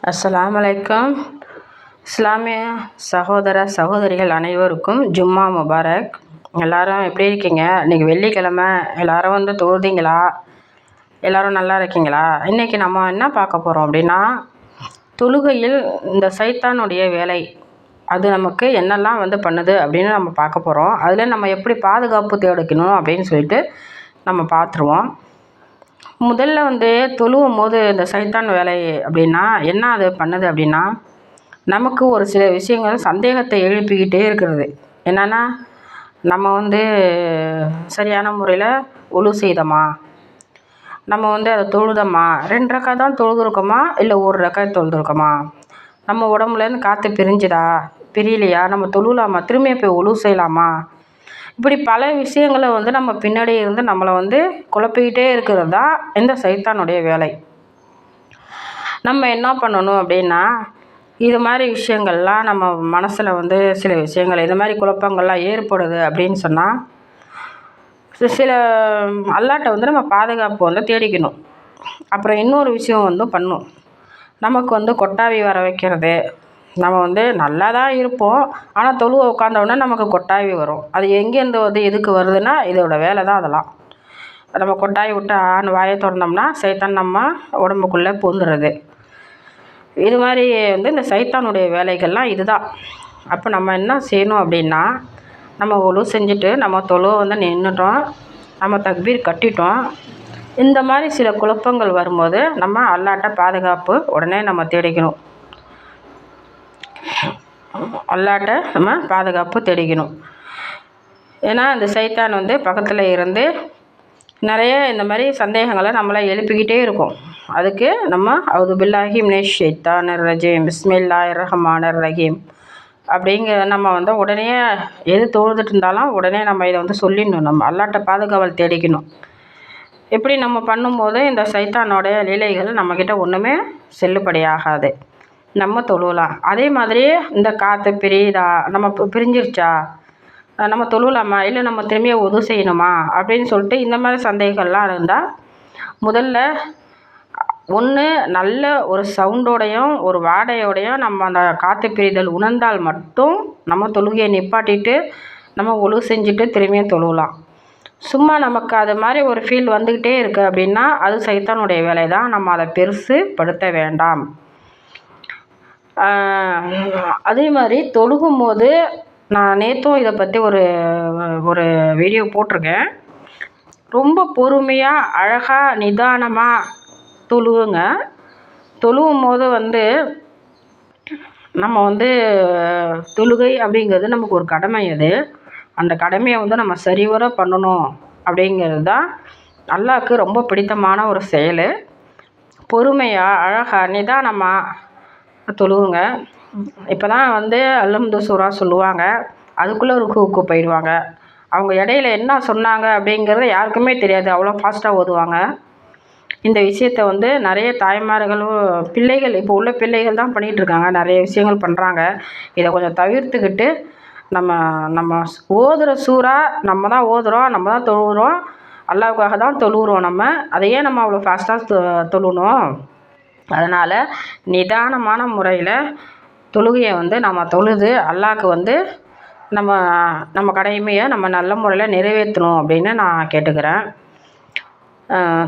அஸ்ஸலாமு அலைக்கும். இஸ்லாமிய சகோதர சகோதரிகள் அனைவருக்கும் ஜும்மா முபாரக். எல்லோரும் எப்படி இருக்கீங்க? இன்றைக்கி வெள்ளிக்கிழமை, எல்லோரும் வந்து தொழுதிங்களா? எல்லோரும் நல்லா இருக்கீங்களா? இன்றைக்கி நம்ம என்ன பார்க்க போகிறோம் அப்படின்னா, தொழுகையில் இந்த சைத்தானுடைய வேலை அது நமக்கு என்னெல்லாம் வந்து பண்ணுது அப்படின்னு நம்ம பார்க்க போகிறோம். அதில் நம்ம எப்படி பாதுகாப்பு தேடிக்கணும் அப்படின்னு சொல்லிட்டு நம்ம பார்த்துருவோம். முதல்ல வந்து தொழுவும் போது இந்த சைத்தான் வேலை அப்படின்னா என்ன அது பண்ணுது அப்படின்னா, நமக்கு ஒரு சில விஷயங்கள் சந்தேகத்தை எழுப்பிக்கிட்டே இருக்கிறது. என்னென்னா, நம்ம வந்து சரியான முறையில் ஒழு செய்தோமா, நம்ம வந்து அதை தொழுதோமா, 2 ரக்காத் தான் தொழுதுருக்கோமா, இல்லை 1 ரக்காத் தொழுதுருக்கோமா, நம்ம உடம்புலேருந்து காற்று பிரியலையா, நம்ம தொழுலாமா, திரும்பியும் போய் ஒழு செய்யலாமா, இப்படி பல விஷயங்களை வந்து நம்ம பின்னாடி இருந்து நம்மளை வந்து குழப்பிக்கிட்டே இருக்கிறது தான் இந்த சைத்தானுடைய வேலை. நம்ம என்ன பண்ணணும் அப்படின்னா, இது மாதிரி விஷயங்கள்லாம் நம்ம மனசில் வந்து சில விஷயங்கள் இது மாதிரி குழப்பங்கள்லாம் ஏற்படுது அப்படின்னு சொன்னால், சில அல்லாட்ட வந்து நம்ம பாதுகாப்பு வந்து தேடிக்கணும். அப்புறம் இன்னொரு விஷயம் வந்து பண்ணணும். நமக்கு வந்து கொட்டாவி வர வைக்கிறது, நம்ம வந்து நல்லா தான் இருப்போம், ஆனால் தொழுவ உட்காந்தோடனே நமக்கு கொட்டாவி வரும். அது எங்கேருந்து வந்து எதுக்கு வருதுன்னா, இதோட வேலை தான் அதெல்லாம். நம்ம கொட்டாவி விட்டு வாயை திறந்தோம்னா சைத்தான் நம்ம உடம்புக்குள்ளே பூந்துடுறது. இது மாதிரி வந்து இந்த சைத்தானுடைய வேலைகள்லாம் இதுதான். அப்போ நம்ம என்ன செய்யணும் அப்படின்னா, நம்ம ஒழு செஞ்சுட்டு நம்ம தொழுவ வந்து நின்றுட்டோம், நம்ம தக்பீர் கட்டிட்டோம். இந்த மாதிரி சில குழப்பங்கள் வரும்போது நம்ம அல்லாட்ட பாதுகாப்பு உடனே நம்ம தேடிக்கணும். அல்லாட்ட நம்ம பாதுகாப்பு தேடிக்கணும். ஏன்னா இந்த சைத்தான் வந்து பக்கத்தில் இருந்து நிறைய இந்த மாதிரி சந்தேகங்களை நம்மளை எழுப்பிக்கிட்டே இருக்கும். அதுக்கு நம்ம அவுது பில்லாஹி மினஷ் ஷைத்தானிர் ரஜீம் பிஸ்மில்லாஹிர் ரஹ்மானிர் ரஹீம் அப்படிங்கிற நம்ம வந்து உடனே எது தொழுதுட்டு இருந்தாலும் உடனே நம்ம இதை வந்து சொல்லிடணும். நம்ம அல்லாட்ட பாதுகாவல் தேடிக்கணும். இப்படி நம்ம பண்ணும்போது இந்த சைத்தானோடைய லீலைகள் நம்மக்கிட்ட ஒன்றுமே செல்லுபடியாகாது. நம்ம தொழுவலாம். அதே மாதிரி இந்த காற்று பிரியுதா, நம்ம பிரிஞ்சிருச்சா, நம்ம தொழுவலாமா, இல்லை நம்ம திரும்பியும் உது செய்யணுமா அப்படின்னு சொல்லிட்டு இந்த மாதிரி சந்தேகங்கள்லாம் இருந்தால், முதல்ல ஒன்று நல்ல ஒரு சவுண்டோடையும் ஒரு வாடையோடையும் நம்ம அந்த காற்று பிரிதல் உணர்ந்தால் மட்டும் நம்ம தொழுகையை நிப்பாட்டிட்டு நம்ம ஒழு செஞ்சுட்டு திரும்பியும் தொழுவலாம். சும்மா நமக்கு அது மாதிரி ஒரு ஃபீல் வந்துக்கிட்டே இருக்குது அப்படின்னா அது சைத்தானுடைய வேலை தான். நம்ம அதை பெருசுப்படுத்த வேண்டாம். அதே மாதிரி தொழுகும்போது நான் நேற்றும் இதை பற்றி ஒரு வீடியோ போட்டிருக்கேன். ரொம்ப பொறுமையாக அழகாக நிதானமாக தொழுவுங்க. தொழுவும் போது வந்து நம்ம வந்து தொழுகை அப்படிங்கிறது நமக்கு ஒரு கடமை. அது அந்த கடமையை வந்து நம்ம சரிவர பண்ணணும் அப்படிங்கிறது தான் அல்லாஹ்வுக்கு ரொம்ப பிடித்தமான ஒரு செயல். பொறுமையாக அழகாக நிதானமாக தொழுவுங்க. இப்போ தான் வந்து அல்ஹம்து சூரா சொல்லுவாங்க, அதுக்குள்ளே ருக்குவுக்கு போயிடுவாங்க. அவங்க இடையில என்ன சொன்னாங்க அப்படிங்கிறது யாருக்குமே தெரியாது, அவ்வளோ ஃபாஸ்ட்டாக ஓதுவாங்க. இந்த விஷயத்த வந்து நிறைய தாய்மார்களும் பிள்ளைகள் இப்போ உள்ள பிள்ளைகள் தான் பண்ணிகிட்ருக்காங்க, நிறைய விஷயங்கள் பண்ணுறாங்க. இதை கொஞ்சம் தவிர்த்துக்கிட்டு நம்ம நம்ம ஓதுகிற சூறா நம்ம தான் ஓதுகிறோம், நம்ம தான் தொழுகிறோம், அல்லாஹ்வுக்காக தான் தொழுகிறோம். நம்ம அதையே நம்ம அவ்வளோ ஃபாஸ்ட்டாக தொழணும். அதனால் நிதானமான முறையில் தொழுகையை வந்து நம்ம தொழுது அல்லாஹ்வுக்கு வந்து நம்ம நம்ம கடமையை நம்ம நல்ல முறையில் நிறைவேற்றணும் அப்படின்னு நான் கேட்டுக்கிறேன்.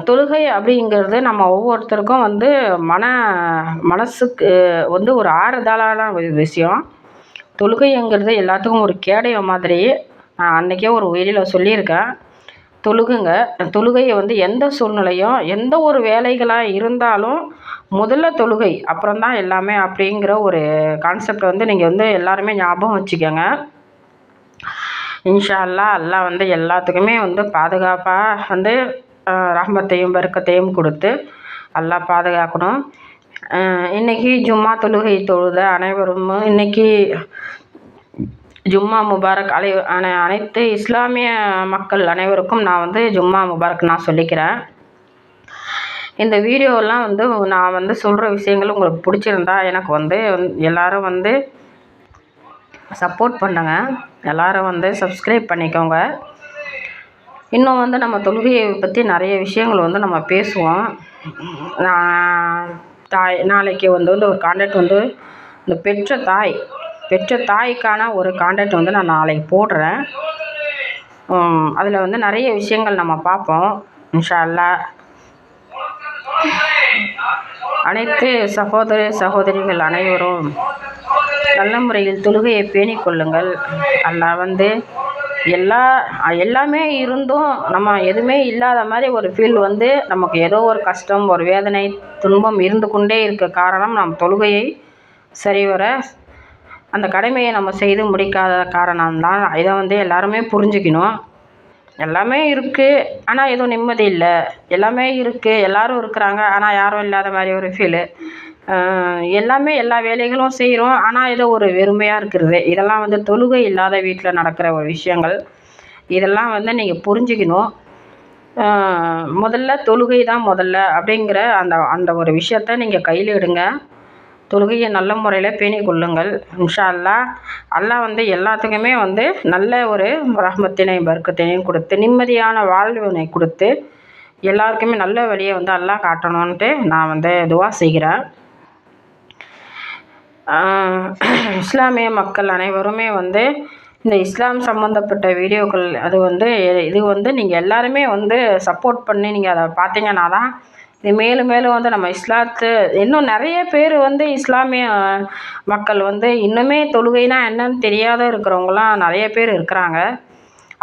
தொழுகை அப்படிங்கிறது நம்ம ஒவ்வொருத்தருக்கும் வந்து மனசுக்கு வந்து ஒரு ஆறுதலான ஒரு விஷயம். தொழுகைங்கிறது எல்லாத்துக்கும் ஒரு கேடயம் மாதிரி. நான் அன்றைக்கே ஒரு வீடியோவில் சொல்லியிருக்கேன். தொழுகுங்க. தொழுகையை வந்து எந்த சூழ்நிலையும் எந்த ஒரு வேலைகளாக இருந்தாலும் முதல்ல தொழுகை அப்புறம் தான் எல்லாமே அப்படிங்கிற ஒரு கான்செப்ட் வந்து நீங்கள் வந்து எல்லாருமே ஞாபகம் வச்சுக்கோங்க. இன்ஷா அல்லாஹ் அல்லாஹ் வந்து எல்லாத்துக்குமே வந்து பாதுகாப்பாக வந்து ரஹ்மத்தையும் பரக்கத்தையும் கொடுத்து அல்லாஹ் பாதுகாக்கணும். இன்றைக்கி ஜும்மா தொழுகை தொழுத அனைவரும் இன்றைக்கி ஜும்மா முபாரக். அனைத்து இஸ்லாமிய மக்கள் அனைவருக்கும் நான் வந்து ஜும்மா முபாரக் நான் சொல்லிக்கிறேன். இந்த வீடியோலாம் வந்து நான் வந்து சொல்கிற விஷயங்கள் உங்களுக்கு பிடிச்சிருந்தா எனக்கு வந்து எல்லோரும் வந்து சப்போர்ட் பண்ணுங்க. எல்லோரும் வந்து சப்ஸ்கிரைப் பண்ணிக்கோங்க. இன்னும் வந்து நம்ம தொழுகையை பற்றி நிறைய விஷயங்கள் வந்து நம்ம பேசுவோம். நான் தாய் நாளைக்கு வந்து ஒரு கான்டாக்ட் வந்து இந்த பெற்ற தாய்க்கான ஒரு கான்டாக்ட் வந்து நான் நாளைக்கு போடுறேன். அதில் வந்து நிறைய விஷயங்கள் நம்ம பார்ப்போம் இன்ஷா அல்லாஹ். அனைத்து சகோதர சகோதரிகள் அனைவரும் நல்ல முறையில் தொழுகையை பேணிக் கொள்ளுங்கள். அல்லாஹ் வந்து எல்லாமே இருந்தும் நம்ம எதுவுமே இல்லாத மாதிரி ஒரு ஃபீல் வந்து நமக்கு ஏதோ ஒரு கஷ்டம், ஒரு வேதனை, துன்பம் இருந்து கொண்டே இருக்க காரணம் நம் தொழுகையை சரிவர அந்த கடமையை நம்ம செய்து முடிக்காத காரணம்தான். இதை வந்து எல்லாருமே புரிஞ்சுக்கணும். எல்லாமே இருக்குது ஆனால் எதுவும் நிம்மதி இல்லை. எல்லாமே இருக்குது, எல்லோரும் இருக்கிறாங்க, ஆனால் யாரும் இல்லாத மாதிரி ஒரு ஃபீலு. எல்லாமே எல்லா வேலைகளும் செய்கிறோம், ஆனால் ஏதோ ஒரு வெறுமையாக இருக்கிறது. இதெல்லாம் வந்து தொழுகை இல்லாத வீட்டில் நடக்கிற ஒரு விஷயங்கள். இதெல்லாம் வந்து நீங்கள் புரிஞ்சுக்கணும். முதல்ல தொழுகை தான் முதல்ல அப்படிங்கிற அந்த ஒரு விஷயத்த நீங்கள் கையில் எடுங்க. தொழுகையை நல்ல முறையில் பேணிக் கொள்ளுங்கள் இன்ஷா அல்லாஹ். அல்லாஹ் வந்து எல்லாத்துக்குமே வந்து நல்ல ஒரு ரஹ்மத்தினையும் பர்க்கத்தினையும் கொடுத்து நிம்மதியான வாழ்வினை கொடுத்து எல்லாருக்குமே நல்ல வழியை வந்து அல்லாஹ் காட்டணுன்ட்டு நான் வந்து துவா செய்கிறேன். இஸ்லாமிய மக்கள் அனைவருமே வந்து இந்த இஸ்லாம் சம்மந்தப்பட்ட வீடியோக்கள் இது வந்து நீங்கள் எல்லாருமே வந்து சப்போர்ட் பண்ணி நீங்கள் அதை பார்த்தீங்கன்னா தான் இது மேலும் மேலும் வந்து நம்ம இஸ்லாத்து இன்னும் நிறைய பேர் வந்து இஸ்லாமிய மக்கள் வந்து இன்னுமே தொழுகைனா என்னன்னு தெரியாத இருக்கிறவங்களாம் நிறைய பேர் இருக்கிறாங்க.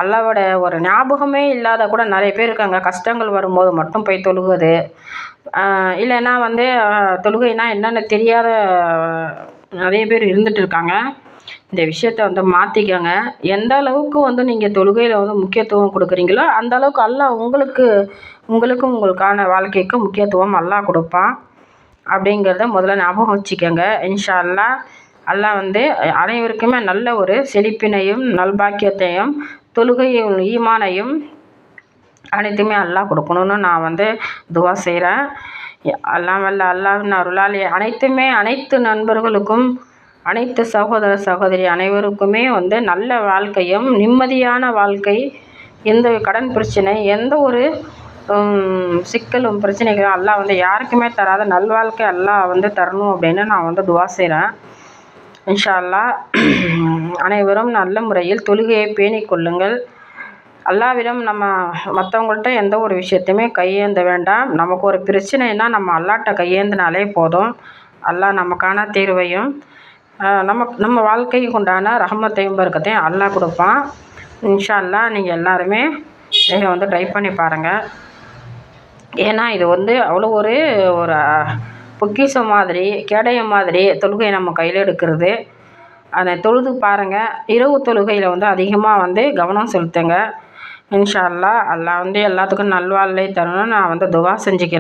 அல்லாவோட ஒரு ஞாபகமே இல்லாத கூட நிறைய பேர் இருக்காங்க. கஷ்டங்கள் வரும்போது மட்டும் போய் தொழுகுது, இல்லைன்னா வந்து தொழுகைனா என்னென்னு தெரியாத நிறைய பேர் இருந்துகிட்டு இருக்காங்க. இந்த விஷயத்த வந்து மாற்றிக்கங்க. எந்த அளவுக்கு வந்து நீங்கள் தொழுகையில் வந்து முக்கியத்துவம் கொடுக்குறீங்களோ அந்த அளவுக்கு அல்லாஹ் உங்களுக்கான வாழ்க்கைக்கு முக்கியத்துவம் அல்லாஹ் கொடுப்பான் அப்படிங்கிறத முதல்ல ஞாபகம் வச்சுக்கோங்க இன்ஷா அல்லாஹ். அல்லாஹ் வந்து அனைவருக்குமே நல்ல ஒரு செழிப்பினையும் நல்பாக்கியத்தையும் தொழுகையும் ஈமானையும் அனைத்துமே அல்லாஹ் கொடுக்கணும்னு நான் வந்து துவா செய்கிறேன். அல்லாஹ்வின் அருளால் அனைத்து நண்பர்களுக்கும் அனைத்து சகோதர சகோதரி அனைவருக்குமே வந்து நல்ல வாழ்க்கையும் நிம்மதியான வாழ்க்கை, எந்த கடன் பிரச்சனை, எந்த ஒரு சிக்கலும் பிரச்சனைகளும் அல்லாஹ் வந்து யாருக்குமே தராத நல்வாழ்க்கை அல்லாஹ் வந்து தரணும் அப்படின்னு நான் வந்து துவா செய்கிறேன் இன்ஷா அல்லாஹ். அனைவரும் நல்ல முறையில் தொழுகையை பேணிக் கொள்ளுங்கள். அல்லாஹ்விடம் நம்ம மற்றவங்கள்ட்ட எந்த ஒரு விஷயத்தையுமே கையேந்த வேண்டாம். நமக்கு ஒரு பிரச்சனைனா நம்ம அல்லாஹ்ட்ட கையேந்தினாலே போதும். அல்லாஹ் நமக்கான தீர்வையும் நம்ம வாழ்க்கைக்கு உண்டான ரஹ்மத்தையும் பரக்கத்தையும் அல்லாஹ் கொடுப்பான் இன்ஷா அல்லாஹ். நீங்கள் எல்லாருமே இதை வந்து ட்ரை பண்ணி பாருங்கள். ஏன்னா இது வந்து அவ்வளோ ஒரு பொக்கிஷம் மாதிரி, கேடயம் மாதிரி தொழுகை நம்ம கையில் எடுக்கிறது. அதை தொழுது பாருங்கள். இரவு தொழுகையில் வந்து அதிகமாக வந்து கவனம் செலுத்துங்க இன்ஷா அல்லாஹ். அல்லாஹ் வந்து எல்லாத்துக்கும் நல்வாழ்வை தரணும்னு நான் வந்து துவா செஞ்சுக்கிறேன்.